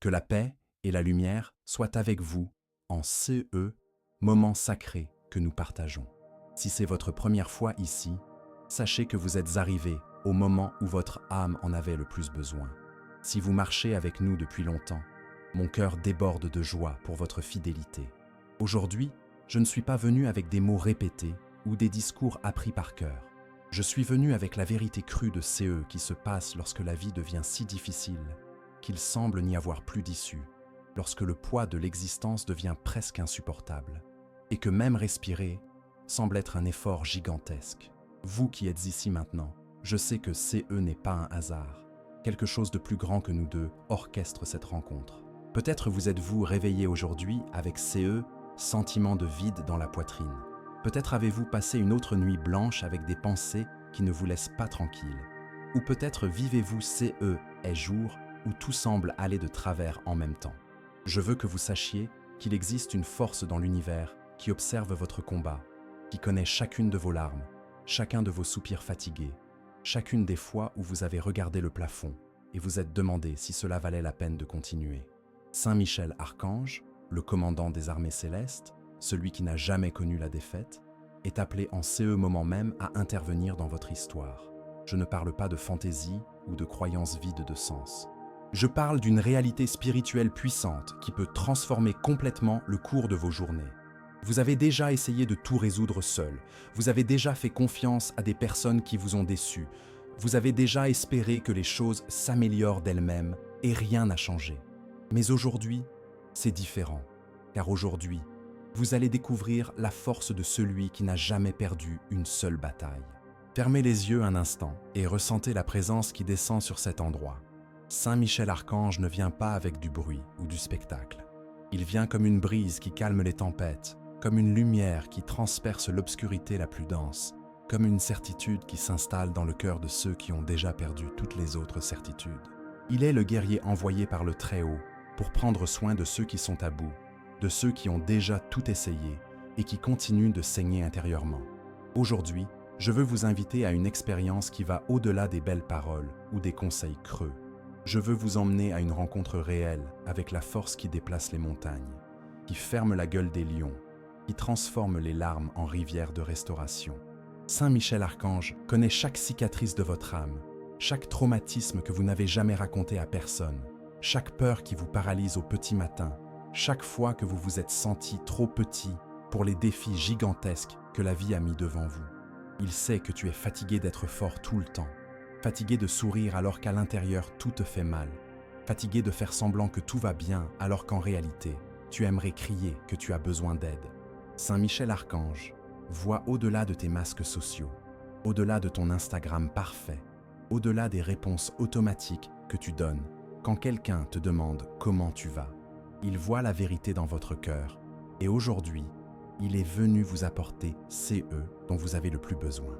Que la paix et la lumière soient avec vous en CE, moment sacré que nous partageons. Si c'est votre première fois ici, sachez que vous êtes arrivé au moment où votre âme en avait le plus besoin. Si vous marchez avec nous depuis longtemps, mon cœur déborde de joie pour votre fidélité. Aujourd'hui, je ne suis pas venu avec des mots répétés ou des discours appris par cœur. Je suis venu avec la vérité crue de CE qui se passe lorsque la vie devient si difficile qu'il semble n'y avoir plus d'issue, lorsque le poids de l'existence devient presque insupportable, et que même respirer semble être un effort gigantesque. Vous qui êtes ici maintenant, je sais que CE n'est pas un hasard. Quelque chose de plus grand que nous deux orchestre cette rencontre. Peut-être vous êtes-vous réveillé aujourd'hui avec CE, sentiment de vide dans la poitrine. Peut-être avez-vous passé une autre nuit blanche avec des pensées qui ne vous laissent pas tranquille. Ou peut-être vivez-vous CE est jour où tout semble aller de travers en même temps. Je veux que vous sachiez qu'il existe une force dans l'univers qui observe votre combat, qui connaît chacune de vos larmes, chacun de vos soupirs fatigués, chacune des fois où vous avez regardé le plafond et vous êtes demandé si cela valait la peine de continuer. Saint Michel Archange, le commandant des armées célestes, celui qui n'a jamais connu la défaite, est appelé en CE moment même à intervenir dans votre histoire. Je ne parle pas de fantaisie ou de croyances vides de sens. Je parle d'une réalité spirituelle puissante qui peut transformer complètement le cours de vos journées. Vous avez déjà essayé de tout résoudre seul. Vous avez déjà fait confiance à des personnes qui vous ont déçu. Vous avez déjà espéré que les choses s'améliorent d'elles-mêmes et rien n'a changé. Mais aujourd'hui, c'est différent. Car aujourd'hui, vous allez découvrir la force de celui qui n'a jamais perdu une seule bataille. Fermez les yeux un instant et ressentez la présence qui descend sur cet endroit. Saint Michel Archange ne vient pas avec du bruit ou du spectacle. Il vient comme une brise qui calme les tempêtes, comme une lumière qui transperce l'obscurité la plus dense, comme une certitude qui s'installe dans le cœur de ceux qui ont déjà perdu toutes les autres certitudes. Il est le guerrier envoyé par le Très-Haut pour prendre soin de ceux qui sont à bout, de ceux qui ont déjà tout essayé et qui continuent de saigner intérieurement. Aujourd'hui, je veux vous inviter à une expérience qui va au-delà des belles paroles ou des conseils creux. Je veux vous emmener à une rencontre réelle avec la force qui déplace les montagnes, qui ferme la gueule des lions, qui transforme les larmes en rivières de restauration. Saint Michel Archange connaît chaque cicatrice de votre âme, chaque traumatisme que vous n'avez jamais raconté à personne, chaque peur qui vous paralyse au petit matin, chaque fois que vous vous êtes senti trop petit pour les défis gigantesques que la vie a mis devant vous. Il sait que tu es fatigué d'être fort tout le temps, fatigué de sourire alors qu'à l'intérieur tout te fait mal, fatigué de faire semblant que tout va bien alors qu'en réalité, tu aimerais crier que tu as besoin d'aide. Saint Michel Archange voit au-delà de tes masques sociaux, au-delà de ton Instagram parfait, au-delà des réponses automatiques que tu donnes quand quelqu'un te demande comment tu vas. Il voit la vérité dans votre cœur et aujourd'hui, il est venu vous apporter CE dont vous avez le plus besoin.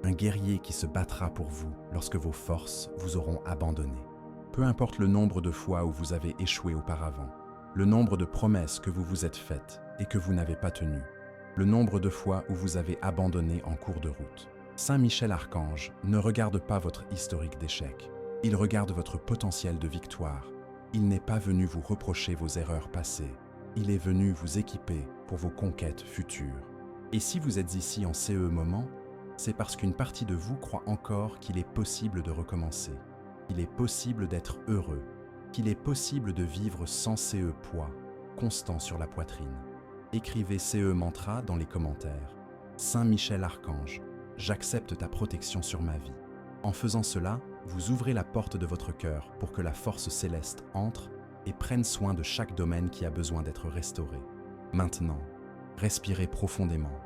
Un guerrier qui se battra pour vous lorsque vos forces vous auront abandonné. Peu importe le nombre de fois où vous avez échoué auparavant, le nombre de promesses que vous vous êtes faites et que vous n'avez pas tenues, le nombre de fois où vous avez abandonné en cours de route. Saint Michel Archange ne regarde pas votre historique d'échec. Il regarde votre potentiel de victoire. Il n'est pas venu vous reprocher vos erreurs passées. Il est venu vous équiper pour vos conquêtes futures. Et si vous êtes ici en CE moment, c'est parce qu'une partie de vous croit encore qu'il est possible de recommencer, qu'il est possible d'être heureux, qu'il est possible de vivre sans CE poids, constant sur la poitrine. Écrivez CE mantra dans les commentaires. Saint Michel Archange, j'accepte ta protection sur ma vie. En faisant cela, vous ouvrez la porte de votre cœur pour que la force céleste entre et prenne soin de chaque domaine qui a besoin d'être restauré. Maintenant, respirez profondément,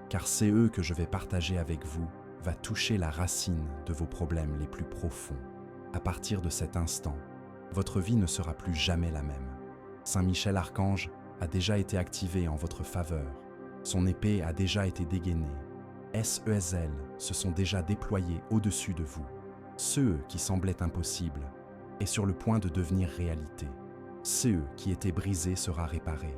car CE que je vais partager avec vous va toucher la racine de vos problèmes les plus profonds. À partir de cet instant, votre vie ne sera plus jamais la même. Saint Michel Archange a déjà été activé en votre faveur. Son épée a déjà été dégainée. SESL se sont déjà déployés au-dessus de vous. CE qui semblait impossible est sur le point de devenir réalité. CE qui était brisé sera réparé.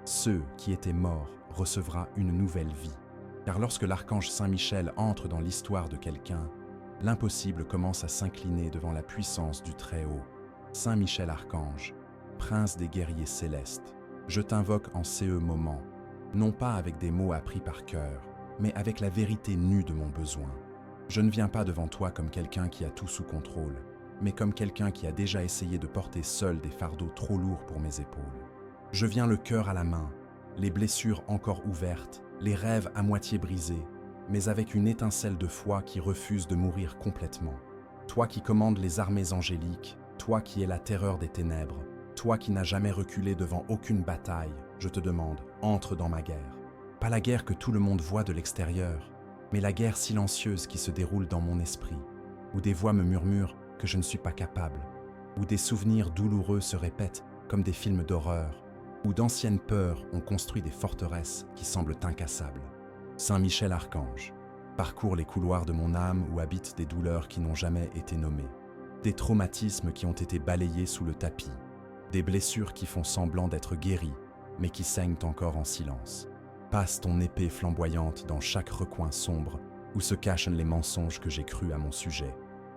CE qui était mort recevra une nouvelle vie. Car lorsque l'archange Saint-Michel entre dans l'histoire de quelqu'un, l'impossible commence à s'incliner devant la puissance du Très-Haut. Saint Michel Archange, prince des guerriers célestes, je t'invoque en ces moments, non pas avec des mots appris par cœur, mais avec la vérité nue de mon besoin. Je ne viens pas devant toi comme quelqu'un qui a tout sous contrôle, mais comme quelqu'un qui a déjà essayé de porter seul des fardeaux trop lourds pour mes épaules. Je viens le cœur à la main, les blessures encore ouvertes, les rêves à moitié brisés, mais avec une étincelle de foi qui refuse de mourir complètement. Toi qui commandes les armées angéliques, toi qui es la terreur des ténèbres, toi qui n'as jamais reculé devant aucune bataille, je te demande, entre dans ma guerre. Pas la guerre que tout le monde voit de l'extérieur, mais la guerre silencieuse qui se déroule dans mon esprit, où des voix me murmurent que je ne suis pas capable, où des souvenirs douloureux se répètent comme des films d'horreur, où d'anciennes peurs ont construit des forteresses qui semblent incassables. Saint Michel Archange, parcours les couloirs de mon âme où habitent des douleurs qui n'ont jamais été nommées, des traumatismes qui ont été balayés sous le tapis, des blessures qui font semblant d'être guéries, mais qui saignent encore en silence. Passe ton épée flamboyante dans chaque recoin sombre où se cachent les mensonges que j'ai crus à mon sujet,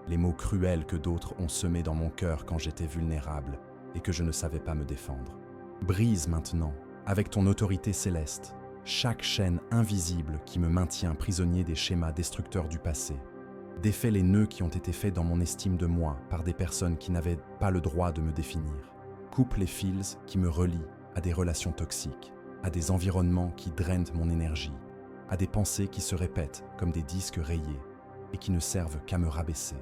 les mots cruels que d'autres ont semés dans mon cœur quand j'étais vulnérable et que je ne savais pas me défendre. Brise maintenant, avec ton autorité céleste, chaque chaîne invisible qui me maintient prisonnier des schémas destructeurs du passé. Défais les nœuds qui ont été faits dans mon estime de moi par des personnes qui n'avaient pas le droit de me définir. Coupe les fils qui me relient à des relations toxiques, à des environnements qui drainent mon énergie, à des pensées qui se répètent comme des disques rayés et qui ne servent qu'à me rabaisser.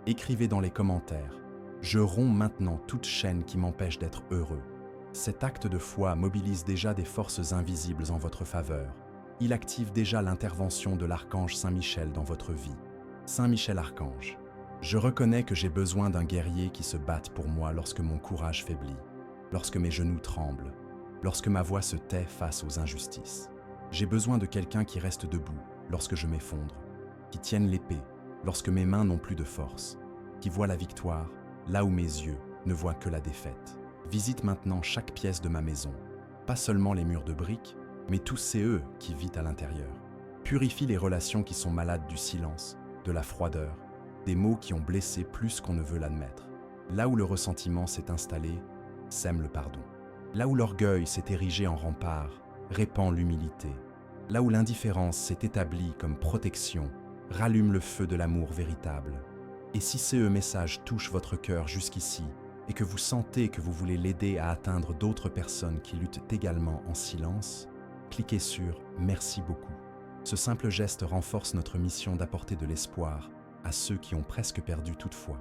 Écrivez dans les commentaires « Je romps maintenant toute chaîne qui m'empêche d'être heureux ». Cet acte de foi mobilise déjà des forces invisibles en votre faveur. Il active déjà l'intervention de l'archange Saint Michel dans votre vie. Saint Michel Archange, je reconnais que j'ai besoin d'un guerrier qui se batte pour moi lorsque mon courage faiblit, lorsque mes genoux tremblent, lorsque ma voix se tait face aux injustices. J'ai besoin de quelqu'un qui reste debout lorsque je m'effondre, qui tienne l'épée lorsque mes mains n'ont plus de force, qui voit la victoire là où mes yeux ne voient que la défaite. Visite maintenant chaque pièce de ma maison, pas seulement les murs de briques, mais tous ces qui vivent à l'intérieur. Purifie les relations qui sont malades du silence, de la froideur, des mots qui ont blessé plus qu'on ne veut l'admettre. Là où le ressentiment s'est installé, sème le pardon. Là où l'orgueil s'est érigé en rempart, répand l'humilité. Là où l'indifférence s'est établie comme protection, rallume le feu de l'amour véritable. Et si ce message touche votre cœur jusqu'ici, et que vous sentez que vous voulez l'aider à atteindre d'autres personnes qui luttent également en silence, cliquez sur « Merci beaucoup ». Ce simple geste renforce notre mission d'apporter de l'espoir à ceux qui ont presque perdu toute foi.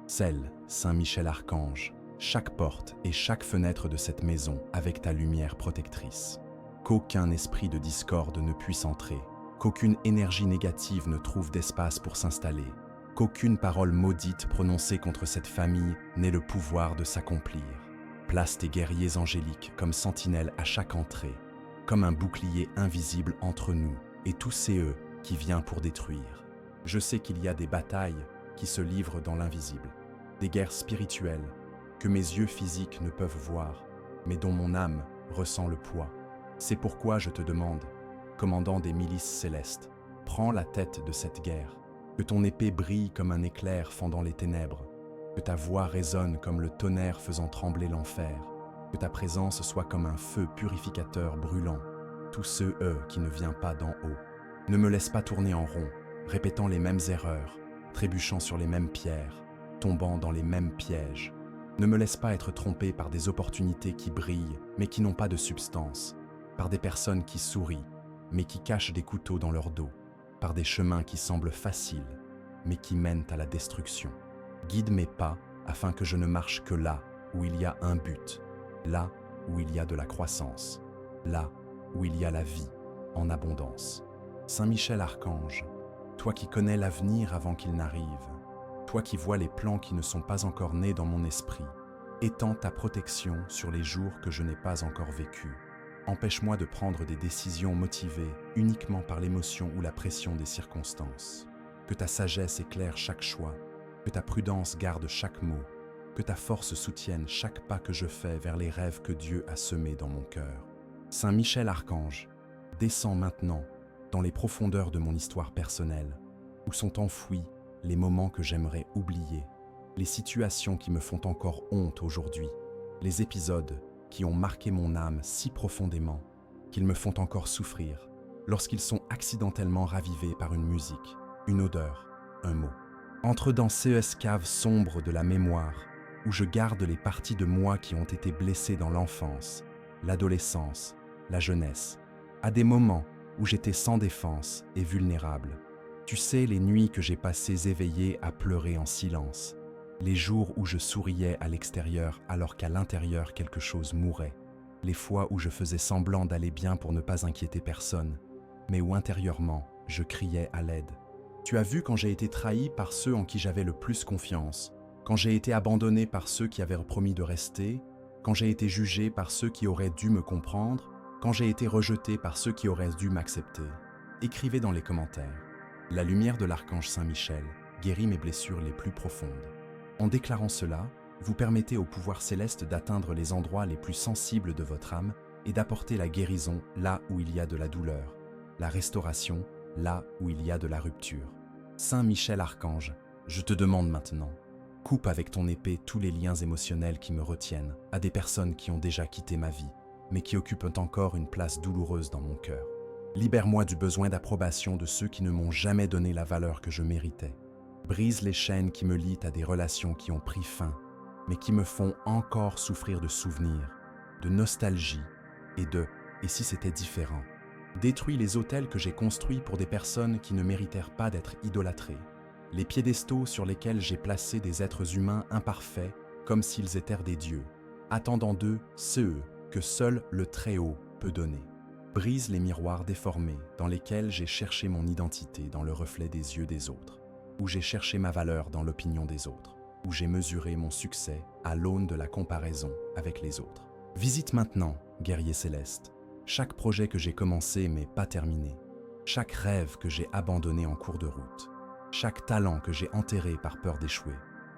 Scelle, Saint Michel Archange, chaque porte et chaque fenêtre de cette maison avec ta lumière protectrice. Qu'aucun esprit de discorde ne puisse entrer, qu'aucune énergie négative ne trouve d'espace pour s'installer, qu'aucune parole maudite prononcée contre cette famille n'ait le pouvoir de s'accomplir. Place tes guerriers angéliques comme sentinelles à chaque entrée, comme un bouclier invisible entre nous et tous ces qui viennent pour détruire. Je sais qu'il y a des batailles qui se livrent dans l'invisible, des guerres spirituelles que mes yeux physiques ne peuvent voir, mais dont mon âme ressent le poids. C'est pourquoi je te demande, commandant des milices célestes, prends la tête de cette guerre. Que ton épée brille comme un éclair fendant les ténèbres, que ta voix résonne comme le tonnerre faisant trembler l'enfer, que ta présence soit comme un feu purificateur brûlant, tous ceux qui ne viennent pas d'en haut. Ne me laisse pas tourner en rond, répétant les mêmes erreurs, trébuchant sur les mêmes pierres, tombant dans les mêmes pièges. Ne me laisse pas être trompé par des opportunités qui brillent, mais qui n'ont pas de substance, par des personnes qui sourient, mais qui cachent des couteaux dans leur dos, par des chemins qui semblent faciles, mais qui mènent à la destruction. Guide mes pas afin que je ne marche que là où il y a un but, là où il y a de la croissance, là où il y a la vie en abondance. Saint Michel Archange, toi qui connais l'avenir avant qu'il n'arrive, toi qui vois les plans qui ne sont pas encore nés dans mon esprit, étends ta protection sur les jours que je n'ai pas encore vécus. Empêche-moi de prendre des décisions motivées uniquement par l'émotion ou la pression des circonstances. Que ta sagesse éclaire chaque choix, que ta prudence garde chaque mot, que ta force soutienne chaque pas que je fais vers les rêves que Dieu a semés dans mon cœur. Saint Michel Archange, descends maintenant dans les profondeurs de mon histoire personnelle, où sont enfouis les moments que j'aimerais oublier, les situations qui me font encore honte aujourd'hui, les épisodes qui ont marqué mon âme si profondément qu'ils me font encore souffrir lorsqu'ils sont accidentellement ravivés par une musique, une odeur, un mot. Entre dans ces caves sombres de la mémoire où je garde les parties de moi qui ont été blessées dans l'enfance, l'adolescence, la jeunesse, à des moments où j'étais sans défense et vulnérable. Tu sais, les nuits que j'ai passées éveillées à pleurer en silence, les jours où je souriais à l'extérieur alors qu'à l'intérieur quelque chose mourait, les fois où je faisais semblant d'aller bien pour ne pas inquiéter personne, mais où intérieurement je criais à l'aide. Tu as vu quand j'ai été trahi par ceux en qui j'avais le plus confiance, quand j'ai été abandonné par ceux qui avaient promis de rester, quand j'ai été jugé par ceux qui auraient dû me comprendre, quand j'ai été rejeté par ceux qui auraient dû m'accepter. Écrivez dans les commentaires. La lumière de l'archange Saint-Michel guérit mes blessures les plus profondes. En déclarant cela, vous permettez au pouvoir céleste d'atteindre les endroits les plus sensibles de votre âme et d'apporter la guérison là où il y a de la douleur, la restauration là où il y a de la rupture. Saint Michel Archange, je te demande maintenant, coupe avec ton épée tous les liens émotionnels qui me retiennent à des personnes qui ont déjà quitté ma vie, mais qui occupent encore une place douloureuse dans mon cœur. Libère-moi du besoin d'approbation de ceux qui ne m'ont jamais donné la valeur que je méritais. Brise les chaînes qui me lient à des relations qui ont pris fin, mais qui me font encore souffrir de souvenirs, de nostalgie et de « et si c'était différent ?» Détruis les autels que j'ai construits pour des personnes qui ne méritèrent pas d'être idolâtrées, les piédestaux sur lesquels j'ai placé des êtres humains imparfaits comme s'ils étaient des dieux, attendant d'eux ceux que seul le Très-Haut peut donner. Brise les miroirs déformés dans lesquels j'ai cherché mon identité dans le reflet des yeux des autres, où j'ai cherché ma valeur dans l'opinion des autres, où j'ai mesuré mon succès à l'aune de la comparaison avec les autres. Visite maintenant, guerrier céleste, chaque projet que j'ai commencé mais pas terminé, chaque rêve que j'ai abandonné en cours de route, chaque talent que j'ai enterré par peur d'échouer,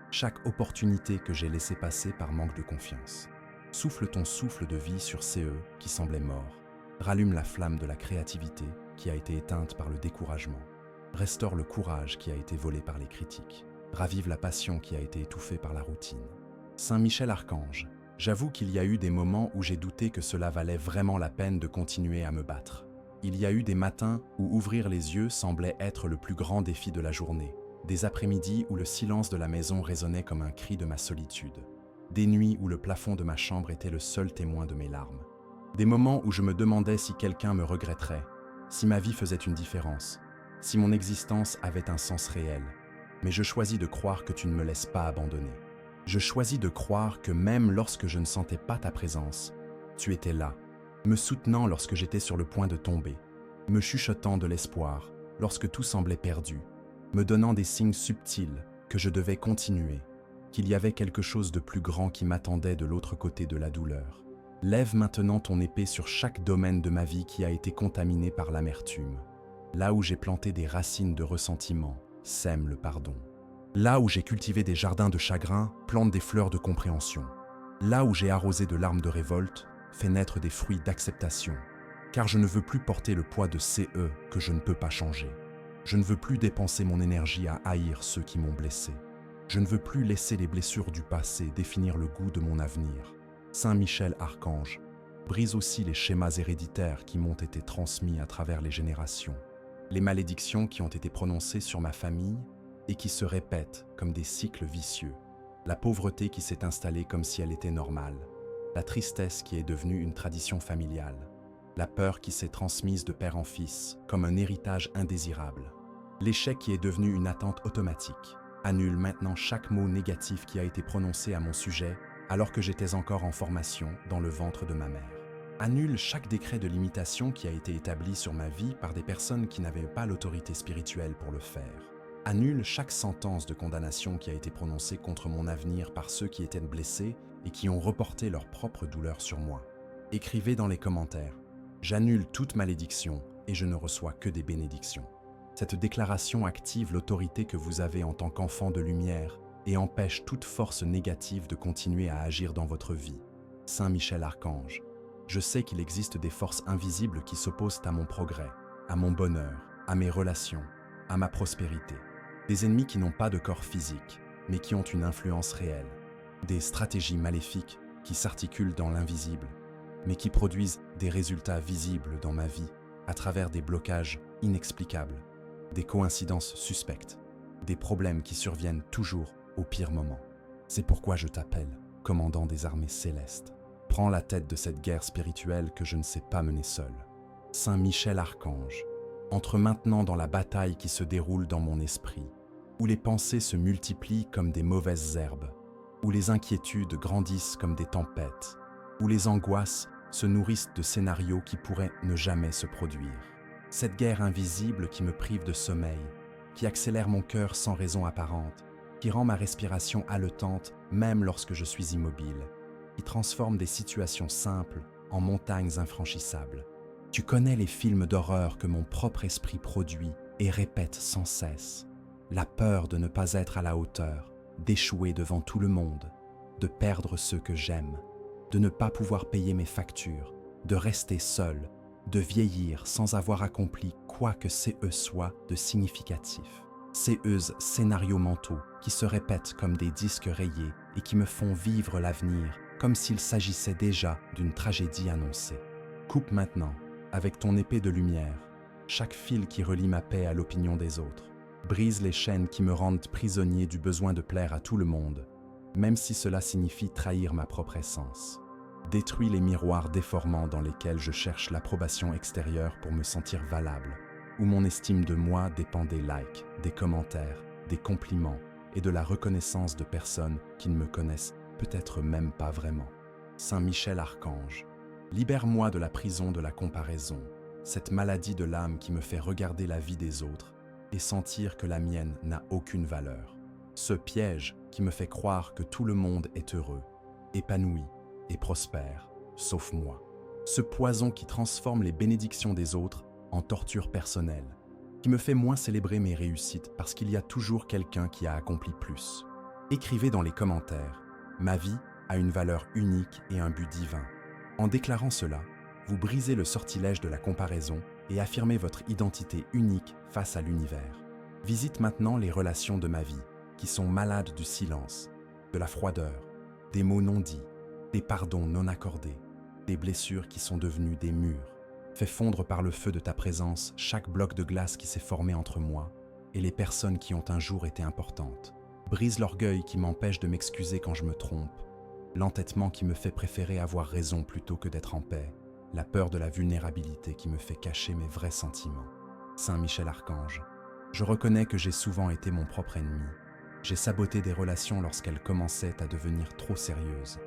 chaque opportunité que j'ai laissé passer par manque de confiance. Souffle ton souffle de vie sur ceux qui semblaient morts. Rallume la flamme de la créativité qui a été éteinte par le découragement. Restaure le courage qui a été volé par les critiques. Ravive la passion qui a été étouffée par la routine. Saint Michel Archange, j'avoue qu'il y a eu des moments où j'ai douté que cela valait vraiment la peine de continuer à me battre. Il y a eu des matins où ouvrir les yeux semblait être le plus grand défi de la journée. Des après-midi où le silence de la maison résonnait comme un cri de ma solitude. Des nuits où le plafond de ma chambre était le seul témoin de mes larmes. Des moments où je me demandais si quelqu'un me regretterait, si ma vie faisait une différence, si mon existence avait un sens réel. Mais je choisis de croire que tu ne me laisses pas abandonner. Je choisis de croire que même lorsque je ne sentais pas ta présence, tu étais là, me soutenant lorsque j'étais sur le point de tomber, me chuchotant de l'espoir lorsque tout semblait perdu, me donnant des signes subtils que je devais continuer, qu'il y avait quelque chose de plus grand qui m'attendait de l'autre côté de la douleur. Lève maintenant ton épée sur chaque domaine de ma vie qui a été contaminé par l'amertume. Là où j'ai planté des racines de ressentiment, sème le pardon. Là où j'ai cultivé des jardins de chagrin, plante des fleurs de compréhension. Là où j'ai arrosé de larmes de révolte, fais naître des fruits d'acceptation. Car je ne veux plus porter le poids de ces que je ne peux pas changer. Je ne veux plus dépenser mon énergie à haïr ceux qui m'ont blessé. Je ne veux plus laisser les blessures du passé définir le goût de mon avenir. Saint Michel Archange, brise aussi les schémas héréditaires qui m'ont été transmis à travers les générations, les malédictions qui ont été prononcées sur ma famille et qui se répètent comme des cycles vicieux, la pauvreté qui s'est installée comme si elle était normale, la tristesse qui est devenue une tradition familiale, la peur qui s'est transmise de père en fils comme un héritage indésirable, l'échec qui est devenu une attente automatique. Annule maintenant chaque mot négatif qui a été prononcé à mon sujet alors que j'étais encore en formation dans le ventre de ma mère. Annule chaque décret de limitation qui a été établi sur ma vie par des personnes qui n'avaient pas l'autorité spirituelle pour le faire. Annule chaque sentence de condamnation qui a été prononcée contre mon avenir par ceux qui étaient blessés et qui ont reporté leur propre douleur sur moi. Écrivez dans les commentaires « J'annule toute malédiction et je ne reçois que des bénédictions ». Cette déclaration active l'autorité que vous avez en tant qu'enfant de lumière et empêche toute force négative de continuer à agir dans votre vie. Saint Michel Archange, je sais qu'il existe des forces invisibles qui s'opposent à mon progrès, à mon bonheur, à mes relations, à ma prospérité. Des ennemis qui n'ont pas de corps physique, mais qui ont une influence réelle. Des stratégies maléfiques qui s'articulent dans l'invisible, mais qui produisent des résultats visibles dans ma vie à travers des blocages inexplicables, des coïncidences suspectes, des problèmes qui surviennent toujours au pire moment. C'est pourquoi je t'appelle, commandant des armées célestes. Prends la tête de cette guerre spirituelle que je ne sais pas mener seul. Saint Michel Archange, entre maintenant dans la bataille qui se déroule dans mon esprit, où les pensées se multiplient comme des mauvaises herbes, où les inquiétudes grandissent comme des tempêtes, où les angoisses se nourrissent de scénarios qui pourraient ne jamais se produire. Cette guerre invisible qui me prive de sommeil, qui accélère mon cœur sans raison apparente, qui rend ma respiration haletante même lorsque je suis immobile, qui transforme des situations simples en montagnes infranchissables. Tu connais les films d'horreur que mon propre esprit produit et répète sans cesse. La peur de ne pas être à la hauteur, d'échouer devant tout le monde, de perdre ceux que j'aime, de ne pas pouvoir payer mes factures, de rester seul, de vieillir sans avoir accompli quoi que soit de significatif. Ces scénarios mentaux qui se répètent comme des disques rayés et qui me font vivre l'avenir comme s'il s'agissait déjà d'une tragédie annoncée. Coupe maintenant, avec ton épée de lumière, chaque fil qui relie ma paix à l'opinion des autres. Brise les chaînes qui me rendent prisonnier du besoin de plaire à tout le monde, même si cela signifie trahir ma propre essence. Détruis les miroirs déformants dans lesquels je cherche l'approbation extérieure pour me sentir valable, où mon estime de moi dépend des likes, des commentaires, des compliments et de la reconnaissance de personnes qui ne me connaissent peut-être même pas vraiment. Saint Michel Archange, libère-moi de la prison de la comparaison, cette maladie de l'âme qui me fait regarder la vie des autres et sentir que la mienne n'a aucune valeur. Ce piège qui me fait croire que tout le monde est heureux, épanoui et prospère, sauf moi. Ce poison qui transforme les bénédictions des autres en torture personnelle, qui me fait moins célébrer mes réussites parce qu'il y a toujours quelqu'un qui a accompli plus. Écrivez dans les commentaires, ma vie a une valeur unique et un but divin. En déclarant cela, vous brisez le sortilège de la comparaison et affirmez votre identité unique face à l'univers. Visite maintenant les relations de ma vie, qui sont malades du silence, de la froideur, des mots non dits, des pardons non accordés, des blessures qui sont devenues des murs. Fais fondre par le feu de ta présence chaque bloc de glace qui s'est formé entre moi et les personnes qui ont un jour été importantes. Brise l'orgueil qui m'empêche de m'excuser quand je me trompe, l'entêtement qui me fait préférer avoir raison plutôt que d'être en paix, la peur de la vulnérabilité qui me fait cacher mes vrais sentiments. Saint Michel Archange, je reconnais que j'ai souvent été mon propre ennemi. J'ai saboté des relations lorsqu'elles commençaient à devenir trop sérieuses.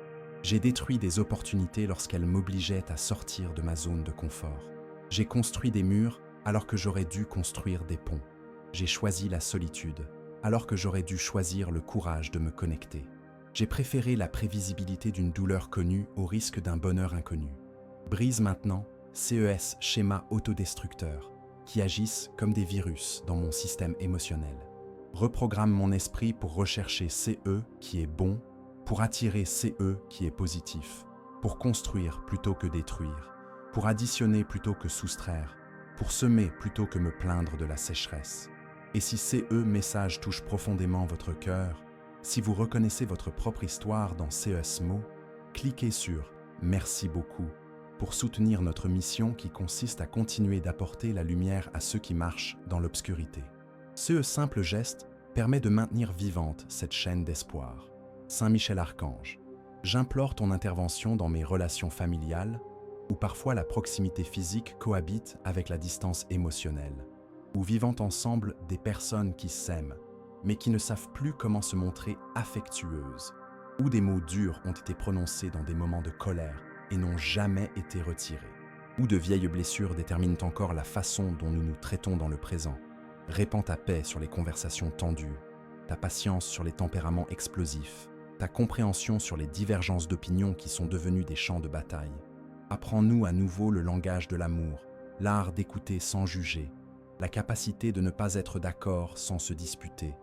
J'ai détruit des opportunités lorsqu'elles m'obligeaient à sortir de ma zone de confort. J'ai construit des murs alors que j'aurais dû construire des ponts. J'ai choisi la solitude alors que j'aurais dû choisir le courage de me connecter. J'ai préféré la prévisibilité d'une douleur connue au risque d'un bonheur inconnu. Brise maintenant ces schémas autodestructeurs qui agissent comme des virus dans mon système émotionnel. Reprogramme mon esprit pour rechercher qui est bon, pour attirer qui est positif, pour construire plutôt que détruire, pour additionner plutôt que soustraire, pour semer plutôt que me plaindre de la sécheresse. Et si message touche profondément votre cœur, si vous reconnaissez votre propre histoire dans mots, cliquez sur « Merci beaucoup » pour soutenir notre mission qui consiste à continuer d'apporter la lumière à ceux qui marchent dans l'obscurité. Ce simple geste permet de maintenir vivante cette chaîne d'espoir. Saint Michel Archange, j'implore ton intervention dans mes relations familiales, où parfois la proximité physique cohabite avec la distance émotionnelle, où vivant ensemble des personnes qui s'aiment, mais qui ne savent plus comment se montrer affectueuses, où des mots durs ont été prononcés dans des moments de colère et n'ont jamais été retirés, où de vieilles blessures déterminent encore la façon dont nous nous traitons dans le présent. Répands ta paix sur les conversations tendues, ta patience sur les tempéraments explosifs, ta compréhension sur les divergences d'opinion qui sont devenues des champs de bataille. Apprends-nous à nouveau le langage de l'amour, l'art d'écouter sans juger, la capacité de ne pas être d'accord sans se disputer,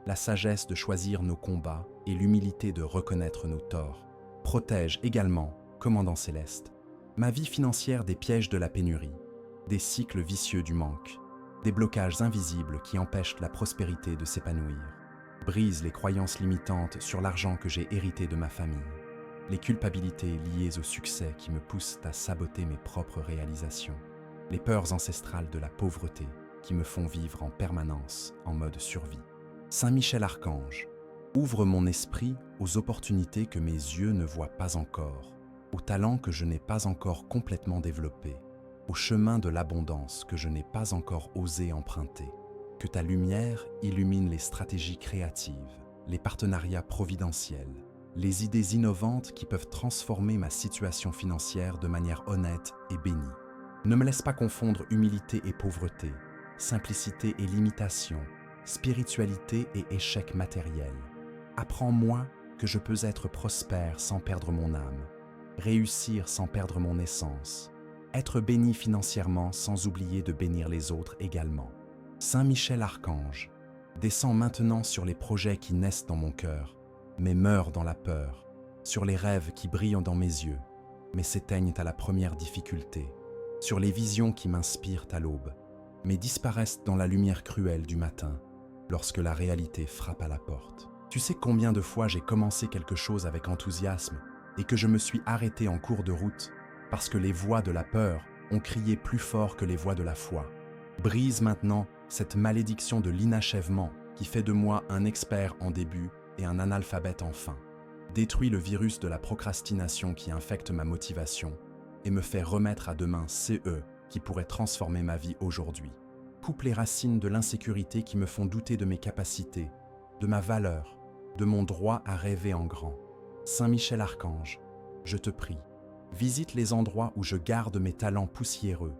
la sagesse de choisir nos combats et l'humilité de reconnaître nos torts. Protège également, commandant céleste, ma vie financière des pièges de la pénurie, des cycles vicieux du manque, des blocages invisibles qui empêchent la prospérité de s'épanouir. Brise les croyances limitantes sur l'argent que j'ai hérité de ma famille. les culpabilités liées au succès qui me poussent à saboter mes propres réalisations, les peurs ancestrales de la pauvreté qui me font vivre en permanence en mode survie. Saint Michel Archange, ouvre mon esprit aux opportunités que mes yeux ne voient pas encore, aux talents que je n'ai pas encore complètement développés, au chemin de l'abondance que je n'ai pas encore osé emprunter. Que ta lumière illumine les stratégies créatives, les partenariats providentiels, les idées innovantes qui peuvent transformer ma situation financière de manière honnête et bénie. Ne me laisse pas confondre humilité et pauvreté, simplicité et limitation, spiritualité et échec matériel. Apprends-moi que je peux être prospère sans perdre mon âme, réussir sans perdre mon essence, être béni financièrement sans oublier de bénir les autres également. Saint Michel Archange, descends maintenant sur les projets qui naissent dans mon cœur, mais meurent dans la peur, sur les rêves qui brillent dans mes yeux, mais s'éteignent à la première difficulté, sur les visions qui m'inspirent à l'aube, mais disparaissent dans la lumière cruelle du matin, lorsque la réalité frappe à la porte. Tu sais combien de fois j'ai commencé quelque chose avec enthousiasme et que je me suis arrêté en cours de route parce que les voix de la peur ont crié plus fort que les voix de la foi. Brise maintenant cette malédiction de l'inachèvement qui fait de moi un expert en début et un analphabète en fin. Détruis le virus de la procrastination qui infecte ma motivation et me fait remettre à demain CE qui pourrait transformer ma vie aujourd'hui. Coupe les racines de l'insécurité qui me font douter de mes capacités, de ma valeur, de mon droit à rêver en grand. Saint Michel Archange, je te prie, visite les endroits où je garde mes talents poussiéreux,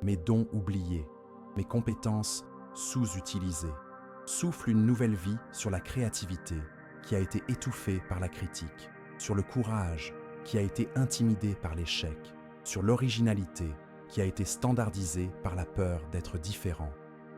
mes dons oubliés, mes compétences sous-utilisées. Souffle une nouvelle vie sur la créativité qui a été étouffée par la critique, sur le courage qui a été intimidé par l'échec, sur l'originalité qui a été standardisée par la peur d'être différent.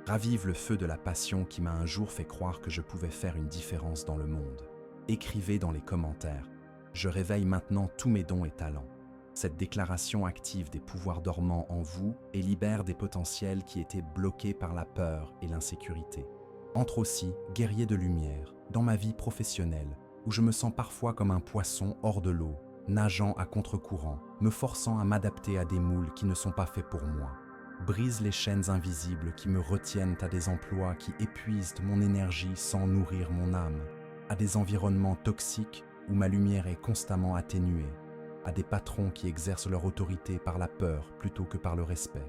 Ravive le feu de la passion qui m'a un jour fait croire que je pouvais faire une différence dans le monde. Écrivez dans les commentaires. Je réveille maintenant tous mes dons et talents. Cette déclaration active des pouvoirs dormants en vous et libère des potentiels qui étaient bloqués par la peur et l'insécurité. Entre aussi, guerrier de lumière, dans ma vie professionnelle, où je me sens parfois comme un poisson hors de l'eau, nageant à contre-courant, me forçant à m'adapter à des moules qui ne sont pas faits pour moi. Brise les chaînes invisibles qui me retiennent à des emplois qui épuisent mon énergie sans nourrir mon âme, à des environnements toxiques où ma lumière est constamment atténuée, à des patrons qui exercent leur autorité par la peur plutôt que par le respect.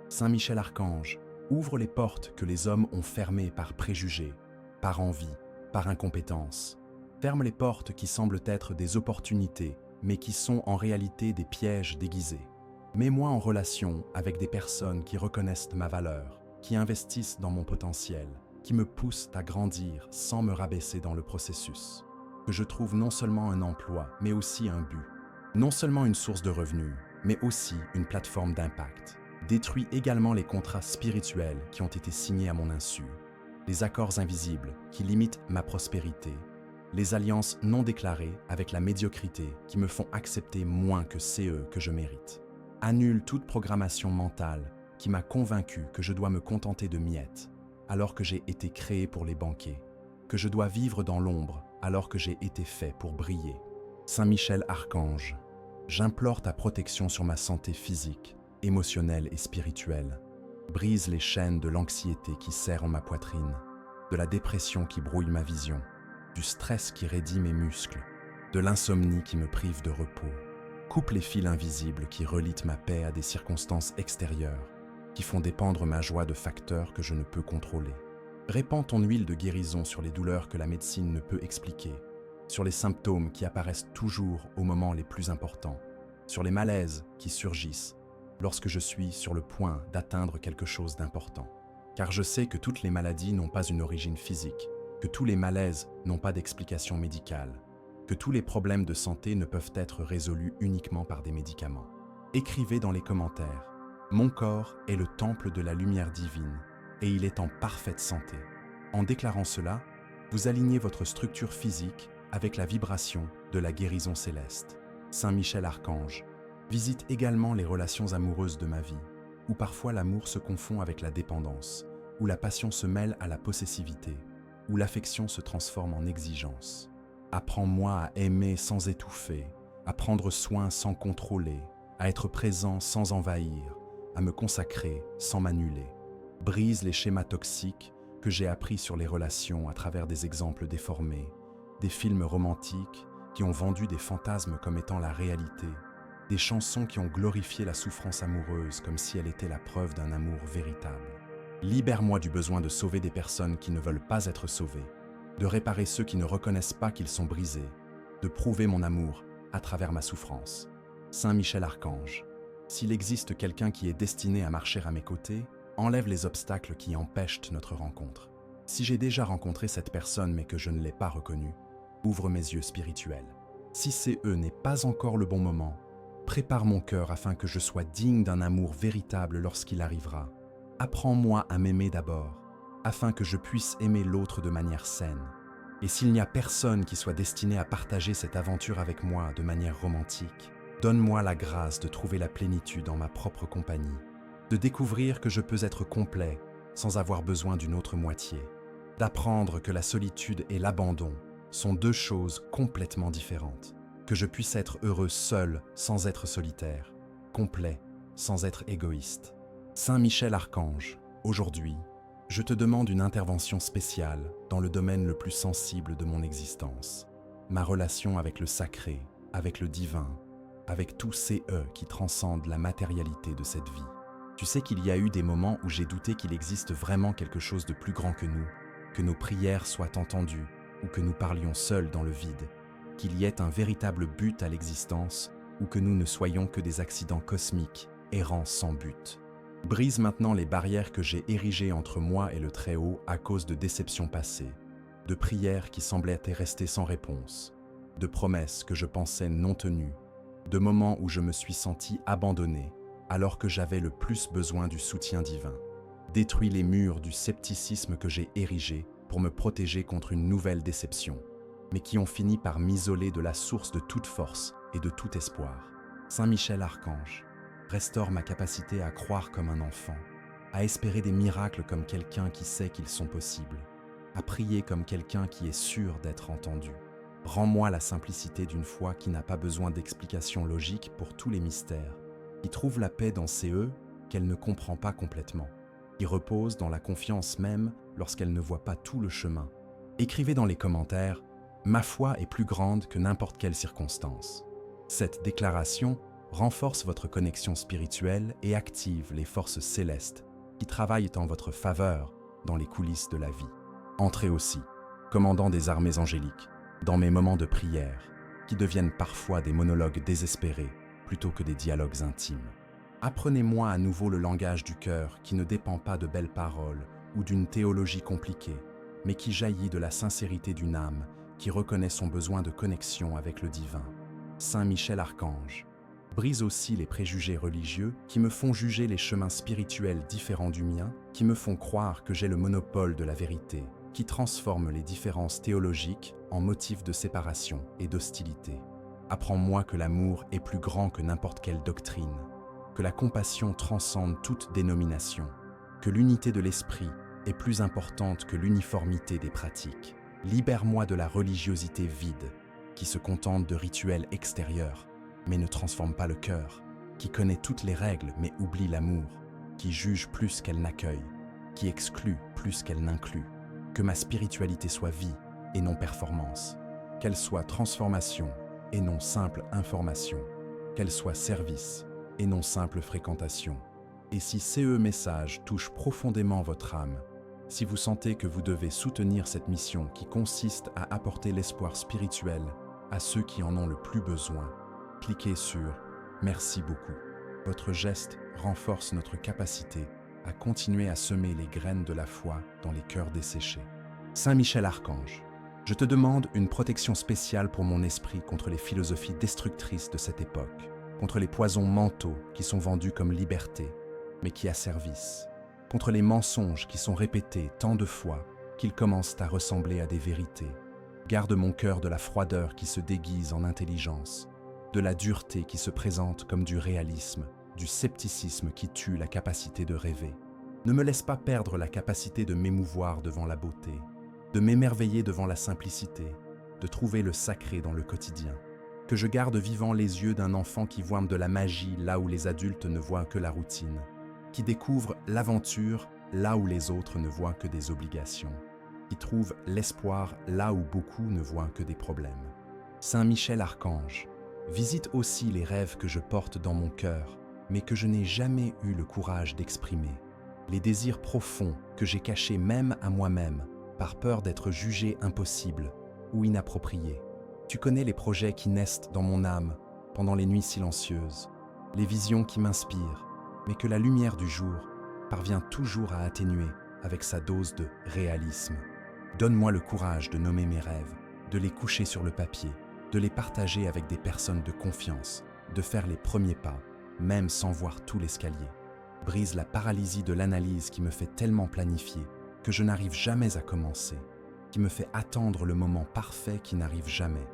Saint Michel Archange, ouvre les portes que les hommes ont fermées par préjugés, par envie, par incompétence. Ferme les portes qui semblent être des opportunités, mais qui sont en réalité des pièges déguisés. Mets-moi en relation avec des personnes qui reconnaissent ma valeur, qui investissent dans mon potentiel, qui me poussent à grandir sans me rabaisser dans le processus. Que je trouve non seulement un emploi, mais aussi un but. Non seulement une source de revenus, mais aussi une plateforme d'impact. Détruis également les contrats spirituels qui ont été signés à mon insu, les accords invisibles qui limitent ma prospérité, les alliances non déclarées avec la médiocrité qui me font accepter moins que CE que je mérite. Annule toute programmation mentale qui m'a convaincu que je dois me contenter de miettes alors que j'ai été créé pour les banquets, que je dois vivre dans l'ombre alors que j'ai été fait pour briller. Saint Michel Archange, j'implore ta protection sur ma santé physique, émotionnelle et spirituelle. Brise les chaînes de l'anxiété qui serrent en ma poitrine, de la dépression qui brouille ma vision, du stress qui raidit mes muscles, de l'insomnie qui me prive de repos. Coupe les fils invisibles qui relient ma paix à des circonstances extérieures, qui font dépendre ma joie de facteurs que je ne peux contrôler. Répands ton huile de guérison sur les douleurs que la médecine ne peut expliquer, sur les symptômes qui apparaissent toujours aux moments les plus importants, sur les malaises qui surgissent lorsque je suis sur le point d'atteindre quelque chose d'important. Car je sais que toutes les maladies n'ont pas une origine physique, que tous les malaises n'ont pas d'explication médicale, que tous les problèmes de santé ne peuvent être résolus uniquement par des médicaments. Écrivez dans les commentaires « Mon corps est le temple de la lumière divine et il est en parfaite santé ». En déclarant cela, vous alignez votre structure physique avec la vibration de la guérison céleste. Saint Michel Archange, visite également les relations amoureuses de ma vie, où parfois l'amour se confond avec la dépendance, où la passion se mêle à la possessivité, où l'affection se transforme en exigence. Apprends-moi à aimer sans étouffer, à prendre soin sans contrôler, à être présent sans envahir, à me consacrer sans m'annuler. Brise les schémas toxiques que j'ai appris sur les relations à travers des exemples déformés, des films romantiques qui ont vendu des fantasmes comme étant la réalité, des chansons qui ont glorifié la souffrance amoureuse comme si elle était la preuve d'un amour véritable. Libère-moi du besoin de sauver des personnes qui ne veulent pas être sauvées, de réparer ceux qui ne reconnaissent pas qu'ils sont brisés, de prouver mon amour à travers ma souffrance. Saint Michel Archange, s'il existe quelqu'un qui est destiné à marcher à mes côtés, enlève les obstacles qui empêchent notre rencontre. Si j'ai déjà rencontré cette personne mais que je ne l'ai pas reconnue, ouvre mes yeux spirituels. Si c'est eux n'est pas encore le bon moment, prépare mon cœur afin que je sois digne d'un amour véritable lorsqu'il arrivera. Apprends-moi à m'aimer d'abord, afin que je puisse aimer l'autre de manière saine. Et s'il n'y a personne qui soit destiné à partager cette aventure avec moi de manière romantique, donne-moi la grâce de trouver la plénitude en ma propre compagnie, de découvrir que je peux être complet sans avoir besoin d'une autre moitié, d'apprendre que la solitude et l'abandon sont deux choses complètement différentes, que je puisse être heureux seul sans être solitaire, complet sans être égoïste. Saint Michel Archange, aujourd'hui, je te demande une intervention spéciale dans le domaine le plus sensible de mon existence, ma relation avec le sacré, avec le divin, avec tous ces « eux » qui transcendent la matérialité de cette vie. Tu sais qu'il y a eu des moments où j'ai douté qu'il existe vraiment quelque chose de plus grand que nous, que nos prières soient entendues ou que nous parlions seuls dans le vide, qu'il y ait un véritable but à l'existence ou que nous ne soyons que des accidents cosmiques, errants sans but. Brise maintenant les barrières que j'ai érigées entre moi et le Très-Haut à cause de déceptions passées, de prières qui semblaient rester sans réponse, de promesses que je pensais non tenues, de moments où je me suis senti abandonné alors que j'avais le plus besoin du soutien divin. Détruis les murs du scepticisme que j'ai érigé pour me protéger contre une nouvelle déception, mais qui ont fini par m'isoler de la source de toute force et de tout espoir. Saint Michel Archange, restaure ma capacité à croire comme un enfant, à espérer des miracles comme quelqu'un qui sait qu'ils sont possibles, à prier comme quelqu'un qui est sûr d'être entendu. Rends-moi la simplicité d'une foi qui n'a pas besoin d'explications logiques pour tous les mystères, qui trouve la paix dans ces « eux » qu'elle ne comprend pas complètement, qui repose dans la confiance même lorsqu'elle ne voit pas tout le chemin. Écrivez dans les commentaires « Ma foi est plus grande que n'importe quelle circonstance ». Cette déclaration renforce votre connexion spirituelle et active les forces célestes qui travaillent en votre faveur dans les coulisses de la vie. Entrez aussi, commandant des armées angéliques, dans mes moments de prière, qui deviennent parfois des monologues désespérés plutôt que des dialogues intimes. Apprenez-moi à nouveau le langage du cœur qui ne dépend pas de belles paroles ou d'une théologie compliquée, mais qui jaillit de la sincérité d'une âme qui reconnaît son besoin de connexion avec le divin. Saint Michel Archange, brise aussi les préjugés religieux qui me font juger les chemins spirituels différents du mien, qui me font croire que j'ai le monopole de la vérité, qui transforment les différences théologiques en motifs de séparation et d'hostilité. Apprends-moi que l'amour est plus grand que n'importe quelle doctrine, que la compassion transcende toute dénomination, que l'unité de l'esprit est plus importante que l'uniformité des pratiques. Libère-moi de la religiosité vide, qui se contente de rituels extérieurs, mais ne transforme pas le cœur, qui connaît toutes les règles mais oublie l'amour, qui juge plus qu'elle n'accueille, qui exclut plus qu'elle n'inclut. Que ma spiritualité soit vie et non performance, qu'elle soit transformation et non simple information, qu'elle soit service et non simple fréquentation. Et si ces messages touchent profondément votre âme, si vous sentez que vous devez soutenir cette mission qui consiste à apporter l'espoir spirituel à ceux qui en ont le plus besoin, cliquez sur « Merci beaucoup ». Votre geste renforce notre capacité à continuer à semer les graines de la foi dans les cœurs desséchés. Saint Michel Archange, je te demande une protection spéciale pour mon esprit contre les philosophies destructrices de cette époque, contre les poisons mentaux qui sont vendus comme liberté, mais qui asservissent, contre les mensonges qui sont répétés tant de fois qu'ils commencent à ressembler à des vérités. Garde mon cœur de la froideur qui se déguise en intelligence, de la dureté qui se présente comme du réalisme, du scepticisme qui tue la capacité de rêver. Ne me laisse pas perdre la capacité de m'émouvoir devant la beauté, de m'émerveiller devant la simplicité, de trouver le sacré dans le quotidien. que je garde vivants les yeux d'un enfant qui voit de la magie là où les adultes ne voient que la routine, qui découvre l'aventure là où les autres ne voient que des obligations, qui trouve l'espoir là où beaucoup ne voient que des problèmes. Saint Michel Archange, visite aussi les rêves que je porte dans mon cœur, mais que je n'ai jamais eu le courage d'exprimer, les désirs profonds que j'ai cachés même à moi-même, par peur d'être jugé impossible ou inapproprié. Tu connais les projets qui naissent dans mon âme pendant les nuits silencieuses, les visions qui m'inspirent, mais que la lumière du jour parvient toujours à atténuer avec sa dose de réalisme. Donne-moi le courage de nommer mes rêves, de les coucher sur le papier, de les partager avec des personnes de confiance, de faire les premiers pas, même sans voir tout l'escalier. Brise la paralysie de l'analyse qui me fait tellement planifier que je n'arrive jamais à commencer, qui me fait attendre le moment parfait qui n'arrive jamais,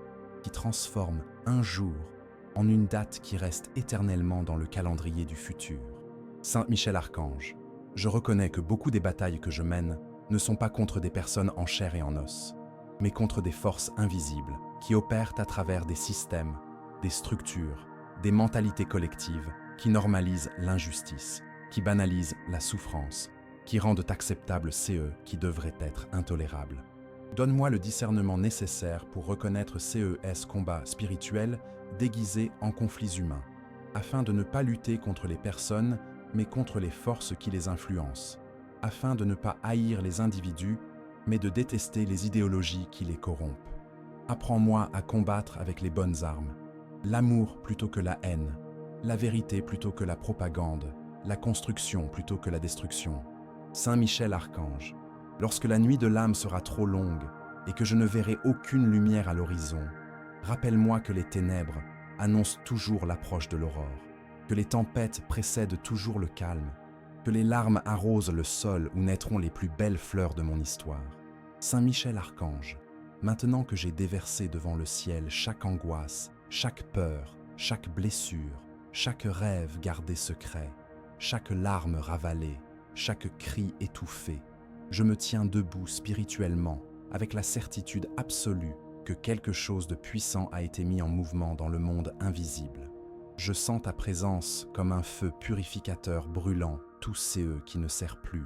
qui transforme un jour en une date qui reste éternellement dans le calendrier du futur. Saint Michel Archange, je reconnais que beaucoup des batailles que je mène ne sont pas contre des personnes en chair et en os, mais contre des forces invisibles qui opèrent à travers des systèmes, des structures, des mentalités collectives qui normalisent l'injustice, qui banalisent la souffrance, qui rendent acceptables CE qui devraient être intolérables. Donne-moi le discernement nécessaire pour reconnaître CES combats spirituels déguisés en conflits humains, afin de ne pas lutter contre les personnes, mais contre les forces qui les influencent, afin de ne pas haïr les individus, mais de détester les idéologies qui les corrompent. Apprends-moi à combattre avec les bonnes armes, l'amour plutôt que la haine, la vérité plutôt que la propagande, la construction plutôt que la destruction. Saint Michel Archange, lorsque la nuit de l'âme sera trop longue et que je ne verrai aucune lumière à l'horizon, rappelle-moi que les ténèbres annoncent toujours l'approche de l'aurore, que les tempêtes précèdent toujours le calme, que les larmes arrosent le sol où naîtront les plus belles fleurs de mon histoire. Saint Michel Archange, maintenant que j'ai déversé devant le ciel chaque angoisse, chaque peur, chaque blessure, chaque rêve gardé secret, chaque larme ravalée, chaque cri étouffé, je me tiens debout spirituellement avec la certitude absolue que quelque chose de puissant a été mis en mouvement dans le monde invisible. Je sens ta présence comme un feu purificateur brûlant tous CE qui ne sert plus,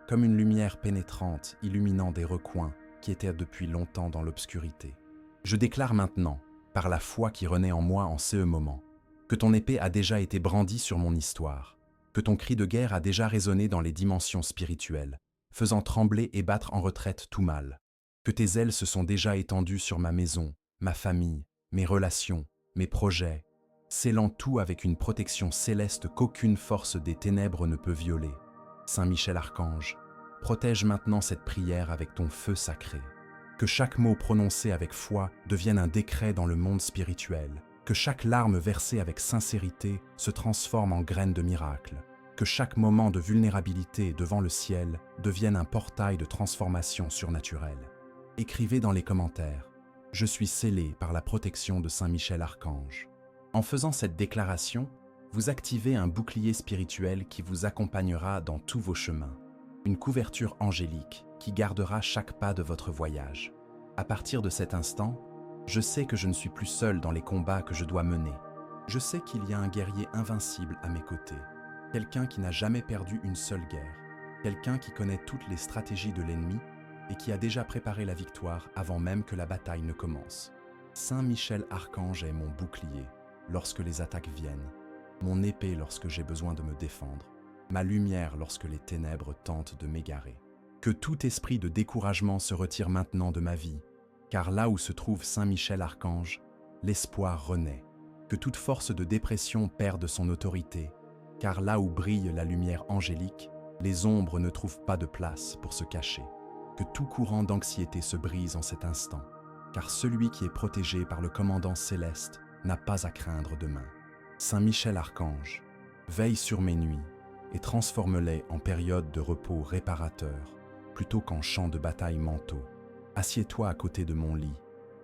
comme une lumière pénétrante illuminant des recoins qui étaient depuis longtemps dans l'obscurité. Je déclare maintenant, par la foi qui renaît en moi en CE moment, que ton épée a déjà été brandie sur mon histoire, que ton cri de guerre a déjà résonné dans les dimensions spirituelles, faisant trembler et battre en retraite tout mal, que tes ailes se sont déjà étendues sur ma maison, ma famille, mes relations, mes projets, scellant tout avec une protection céleste qu'aucune force des ténèbres ne peut violer. Saint Michel Archange, protège maintenant cette prière avec ton feu sacré. Que chaque mot prononcé avec foi devienne un décret dans le monde spirituel. Que chaque larme versée avec sincérité se transforme en graine de miracle. Que chaque moment de vulnérabilité devant le ciel devienne un portail de transformation surnaturelle. Écrivez dans les commentaires « Je suis scellé par la protection de Saint Michel Archange ». En faisant cette déclaration, vous activez un bouclier spirituel qui vous accompagnera dans tous vos chemins. Une couverture angélique qui gardera chaque pas de votre voyage. À partir de cet instant, je sais que je ne suis plus seul dans les combats que je dois mener. Je sais qu'il y a un guerrier invincible à mes côtés. Quelqu'un qui n'a jamais perdu une seule guerre. Quelqu'un qui connaît toutes les stratégies de l'ennemi et qui a déjà préparé la victoire avant même que la bataille ne commence. Saint Michel Archange est mon bouclier lorsque les attaques viennent, mon épée lorsque j'ai besoin de me défendre, ma lumière lorsque les ténèbres tentent de m'égarer. Que tout esprit de découragement se retire maintenant de ma vie, car là où se trouve Saint Michel Archange, l'espoir renaît. Que toute force de dépression perde son autorité, car là où brille la lumière angélique, les ombres ne trouvent pas de place pour se cacher. Que tout courant d'anxiété se brise en cet instant, car celui qui est protégé par le commandant céleste n'a pas à craindre demain. Saint Michel Archange, veille sur mes nuits et transforme-les en périodes de repos réparateur, plutôt qu'en champs de bataille mentaux. Assieds-toi à côté de mon lit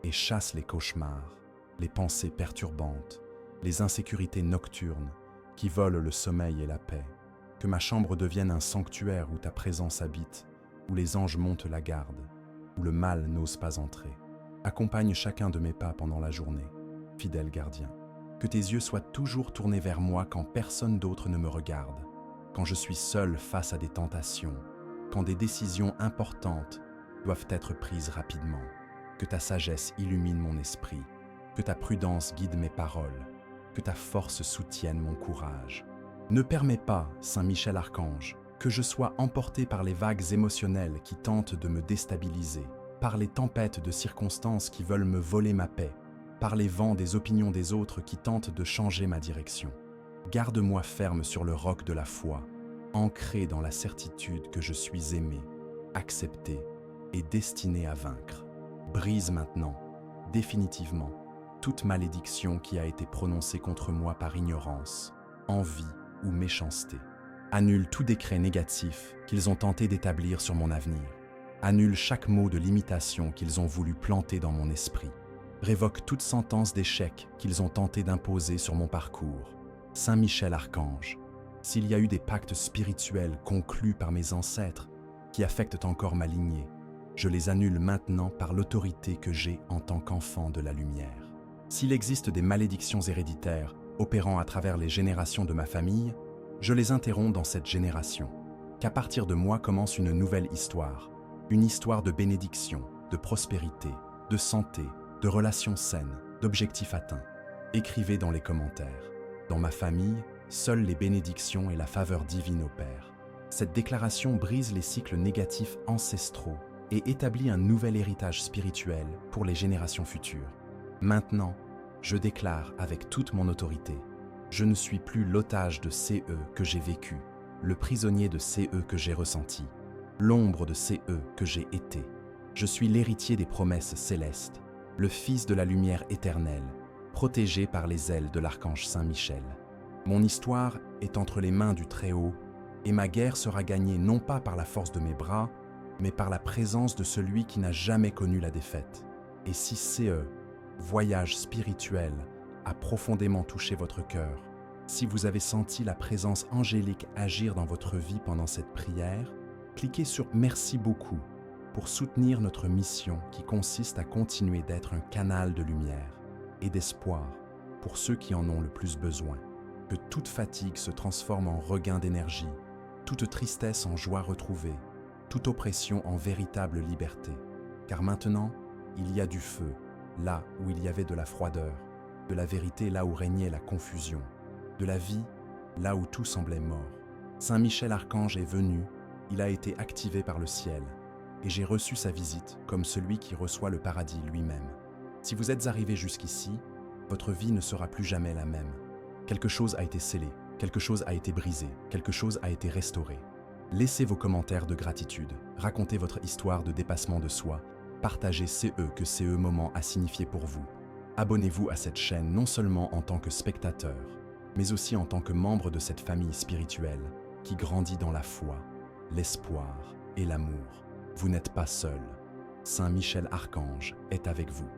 et chasse les cauchemars, les pensées perturbantes, les insécurités nocturnes qui volent le sommeil et la paix. Que ma chambre devienne un sanctuaire où ta présence habite, où les anges montent la garde, où le mal n'ose pas entrer. Accompagne chacun de mes pas pendant la journée. fidèle gardien. Que tes yeux soient toujours tournés vers moi quand personne d'autre ne me regarde, quand je suis seul face à des tentations, quand des décisions importantes doivent être prises rapidement. Que ta sagesse illumine mon esprit, que ta prudence guide mes paroles, que ta force soutienne mon courage. Ne permets pas, Saint Michel Archange, que je sois emporté par les vagues émotionnelles qui tentent de me déstabiliser, par les tempêtes de circonstances qui veulent me voler ma paix, par les vents des opinions des autres qui tentent de changer ma direction. Garde-moi ferme sur le roc de la foi, ancré dans la certitude que je suis aimé, accepté et destiné à vaincre. Brise maintenant, définitivement, toute malédiction qui a été prononcée contre moi par ignorance, envie ou méchanceté. Annule tout décret négatif qu'ils ont tenté d'établir sur mon avenir. Annule chaque mot de limitation qu'ils ont voulu planter dans mon esprit. Révoque toute sentence d'échec qu'ils ont tenté d'imposer sur mon parcours. Saint Michel Archange, s'il y a eu des pactes spirituels conclus par mes ancêtres qui affectent encore ma lignée, je les annule maintenant par l'autorité que j'ai en tant qu'enfant de la lumière. S'il existe des malédictions héréditaires opérant à travers les générations de ma famille, je les interromps dans cette génération. Qu'à partir de moi commence une nouvelle histoire, une histoire de bénédiction, de prospérité, de santé, de relations saines, d'objectifs atteints. Écrivez dans les commentaires. Dans ma famille, seules les bénédictions et la faveur divine opèrent. Cette déclaration brise les cycles négatifs ancestraux et établit un nouvel héritage spirituel pour les générations futures. Maintenant, je déclare avec toute mon autorité, je ne suis plus l'otage de CE que j'ai vécu, le prisonnier de CE que j'ai ressenti, l'ombre de CE que j'ai été. Je suis l'héritier des promesses célestes, le fils de la lumière éternelle, protégé par les ailes de l'archange Saint Michel. Mon histoire est entre les mains du Très-Haut, et ma guerre sera gagnée non pas par la force de mes bras, mais par la présence de celui qui n'a jamais connu la défaite. Et si CE, voyage spirituel, a profondément touché votre cœur, si vous avez senti la présence angélique agir dans votre vie pendant cette prière, cliquez sur « Merci beaucoup » pour soutenir notre mission qui consiste à continuer d'être un canal de lumière et d'espoir pour ceux qui en ont le plus besoin. Que toute fatigue se transforme en regain d'énergie, toute tristesse en joie retrouvée, toute oppression en véritable liberté. Car maintenant, il y a du feu, là où il y avait de la froideur, de la vérité là où régnait la confusion, de la vie là où tout semblait mort. Saint Michel Archange est venu, il a été activé par le ciel, et j'ai reçu sa visite comme celui qui reçoit le paradis lui-même. Si vous êtes arrivé jusqu'ici, votre vie ne sera plus jamais la même. Quelque chose a été scellé, quelque chose a été brisé, quelque chose a été restauré. Laissez vos commentaires de gratitude, racontez votre histoire de dépassement de soi, partagez CE que CE moment a signifié pour vous. Abonnez-vous à cette chaîne non seulement en tant que spectateur, mais aussi en tant que membre de cette famille spirituelle qui grandit dans la foi, l'espoir et l'amour. Vous n'êtes pas seul. Saint Michel Archange est avec vous.